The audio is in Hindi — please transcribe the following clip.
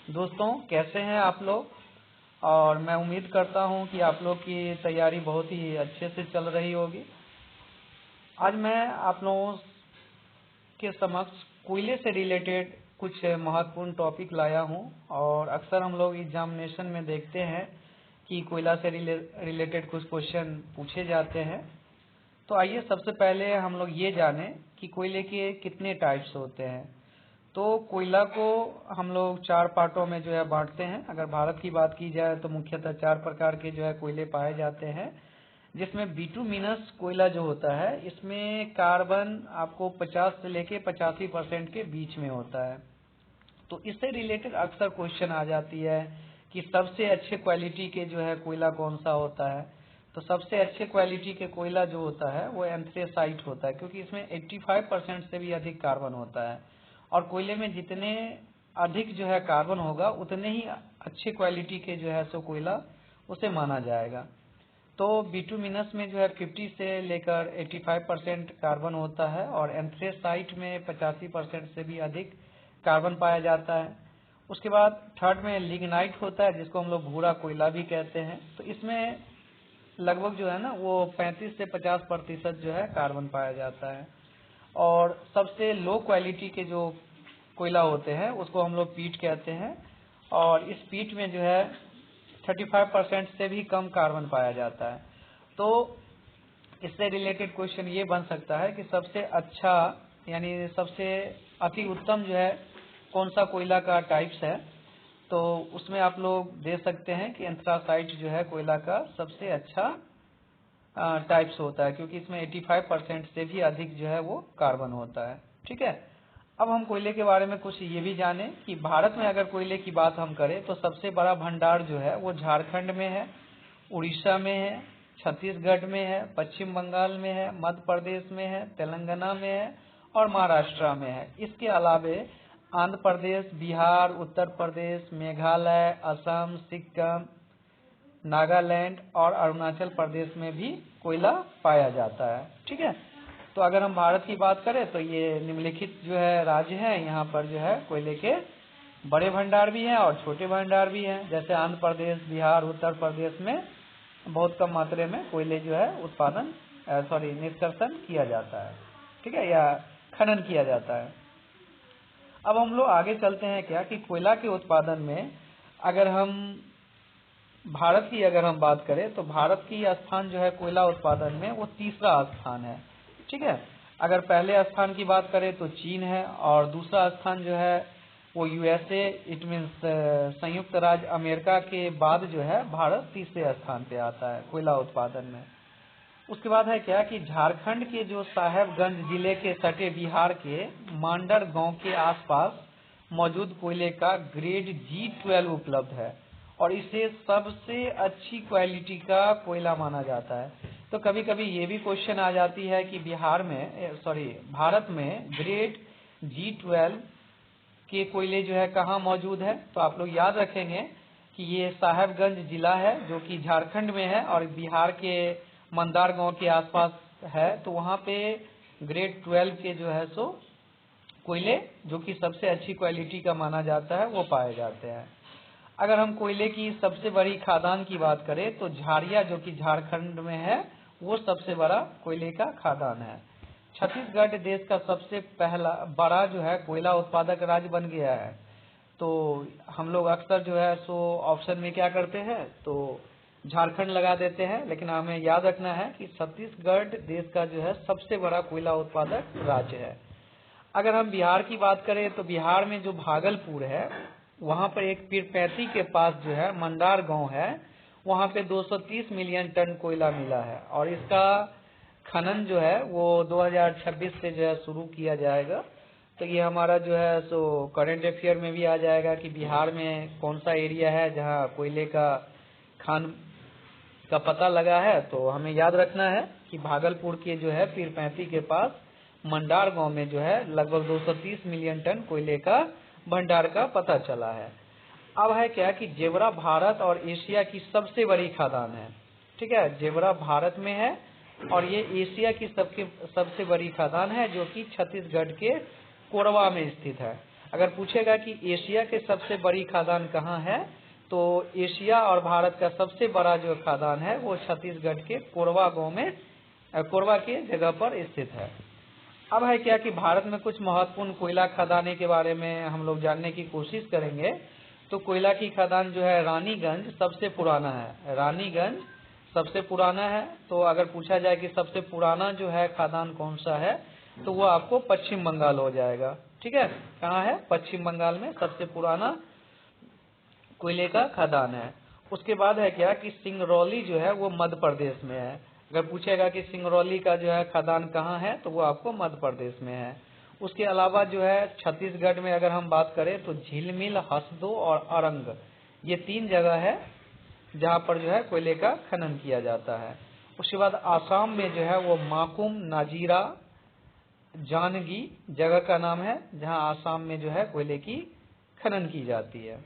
दोस्तों, कैसे हैं आप लोग। और मैं उम्मीद करता हूं कि आप लोग की तैयारी बहुत ही अच्छे से चल रही होगी। आज मैं आप लोगों के समक्ष कोयले से रिलेटेड कुछ महत्वपूर्ण टॉपिक लाया हूं। और अक्सर हम लोग एग्जामिनेशन में देखते हैं कि कोयला से रिलेटेड कुछ क्वेश्चन पूछे जाते हैं। तो आइए सबसे पहले हम लोग ये जानें कि कोयले के कितने टाइप्स होते हैं। तो कोयला को हम लोग 4 पार्टों में बांटते हैं। अगर भारत की बात की जाए तो मुख्यतः 4 प्रकार के कोयले पाए जाते हैं, जिसमें बिटुमिनस कोयला जो होता है इसमें कार्बन आपको 50 से लेके 85% के बीच में होता है। तो इससे रिलेटेड अक्सर क्वेश्चन आ जाती है कि सबसे अच्छे क्वालिटी के कोयला कौन सा होता है। तो सबसे अच्छे क्वालिटी के कोयला जो होता है वो एंथ्रेसाइट होता है, क्योंकि इसमें 85% से भी अधिक कार्बन होता है। और कोयले में जितने अधिक कार्बन होगा उतने ही अच्छे क्वालिटी के सो कोयला उसे माना जाएगा। तो बिटुमिनस में 50 से लेकर 85% कार्बन होता है और एंथ्रेसाइट में 85% से भी अधिक कार्बन पाया जाता है। उसके बाद थर्ड में लिग्नाइट होता है, जिसको हम लोग भूरा कोयला भी कहते हैं। तो इसमें लगभग वो 35 से 50% कार्बन पाया जाता है। और सबसे लो क्वालिटी के जो कोयला होते हैं उसको हम लोग पीट कहते हैं। और इस पीट में 35% से भी कम कार्बन पाया जाता है। तो इससे रिलेटेड क्वेश्चन ये बन सकता है कि सबसे अच्छा यानी सबसे अति उत्तम कौन सा कोयला का टाइप्स है। तो उसमें आप लोग दे सकते हैं कि एंथ्रासाइट कोयला का सबसे अच्छा टाइप्स होता है, क्योंकि इसमें 85% से भी अधिक वो कार्बन होता है। ठीक है। अब हम कोयले के बारे में कुछ ये भी जानें कि भारत में अगर कोयले की बात हम करें तो सबसे बड़ा भंडार वो झारखंड में है, उड़ीसा में है, छत्तीसगढ़ में है, पश्चिम बंगाल में है, मध्य प्रदेश में है, तेलंगाना में है और महाराष्ट्र में है। इसके अलावे आंध्र प्रदेश, बिहार, उत्तर प्रदेश, मेघालय, असम, सिक्किम, नागालैंड और अरुणाचल प्रदेश में भी कोयला पाया जाता है। ठीक है। तो अगर हम भारत की बात करें तो ये निम्नलिखित राज्य हैं, यहाँ पर कोयले के बड़े भंडार भी हैं और छोटे भंडार भी हैं। जैसे आंध्र प्रदेश, बिहार, उत्तर प्रदेश में बहुत कम मात्रा में कोयले उत्पादन निष्कर्षण किया जाता है। ठीक है, या खनन किया जाता है। अब हम लोग आगे चलते हैं क्या कि कोयला के उत्पादन में अगर हम भारत की बात करें तो भारत की स्थान कोयला उत्पादन में वो तीसरा स्थान है। ठीक है। अगर पहले स्थान की बात करें तो चीन है और दूसरा स्थान वो यूएसए, इट मीन्स संयुक्त राज्य अमेरिका के बाद भारत तीसरे स्थान पे आता है कोयला उत्पादन में। उसके बाद है क्या कि झारखंड के साहेबगंज जिले के सटे बिहार के मांडर गांव के आसपास मौजूद कोयले का ग्रेड G12 उपलब्ध है और इसे सबसे अच्छी क्वालिटी का कोयला माना जाता है। तो कभी कभी ये भी क्वेश्चन आ जाती है कि भारत में ग्रेड G12 के कोयले कहाँ मौजूद है। तो आप लोग याद रखेंगे कि ये साहेबगंज जिला है जो कि झारखंड में है और बिहार के मंदार गांव के आसपास है। तो वहाँ पे ग्रेड 12 के सो कोयले जो कि सबसे अच्छी क्वालिटी का माना जाता है वो पाए जाते हैं। अगर हम कोयले की सबसे बड़ी खादान की बात करें तो झारिया जो कि झारखंड में है वो सबसे बड़ा कोयले का खादान है। छत्तीसगढ़ देश का सबसे पहला बड़ा कोयला उत्पादक राज्य बन गया है। तो हम लोग अक्सर सो ऑप्शन में क्या करते हैं तो झारखंड लगा देते हैं, लेकिन हमें याद रखना है कि छत्तीसगढ़ देश का सबसे बड़ा कोयला उत्पादक राज्य है। अगर हम बिहार की बात करें तो बिहार में जो भागलपुर है वहाँ पर एक पीरपैंती के पास मंदार गांव है, वहाँ पे 230 मिलियन टन कोयला मिला है और इसका खनन वो 2026 से शुरू किया जाएगा। तो ये हमारा सो करंट अफेयर में भी आ जाएगा कि बिहार में कौन सा एरिया है जहाँ कोयले का खान का पता लगा है। तो हमें याद रखना है कि भागलपुर के पीरपैंती के पास मंडार गांव में लगभग 230 मिलियन टन कोयले का भंडार का पता चला है। अब है क्या कि जेवरा भारत और एशिया की सबसे बड़ी खादान है। ठीक है, जेवरा भारत में है और ये एशिया की सबसे बड़ी खादान है जो कि छत्तीसगढ़ के कोरबा में स्थित है। अगर पूछेगा कि एशिया के सबसे बड़ी खदान कहाँ है, तो एशिया और भारत का सबसे बड़ा जो खदान है वो छत्तीसगढ़ के कोरबा गांव में, कोरबा के जगह पर स्थित है। अब है क्या कि भारत में कुछ महत्वपूर्ण कोयला खदानें के बारे में हम लोग जानने की कोशिश करेंगे। तो कोयला की खदान जो है रानीगंज सबसे पुराना है, रानीगंज सबसे पुराना है। तो अगर पूछा जाए कि सबसे पुराना जो है खदान कौन सा है, तो वो आपको पश्चिम बंगाल हो जाएगा। ठीक है, कहाँ है? पश्चिम बंगाल में सबसे पुराना कोयले का खदान है। उसके बाद है क्या कि सिंगरौली जो है वो मध्य प्रदेश में है। अगर पूछेगा कि सिंगरौली का जो है खदान कहाँ है, तो वो आपको मध्य प्रदेश में है। उसके अलावा जो है छत्तीसगढ़ में अगर हम बात करें तो झिलमिल, हसदो और अरंग, ये 3 जगह है जहाँ पर जो है कोयले का खनन किया जाता है। उसके बाद आसाम में जो है वो माकुम, नाजीरा, जानगी जगह का नाम है, जहाँ आसाम में जो है कोयले की खनन की जाती है।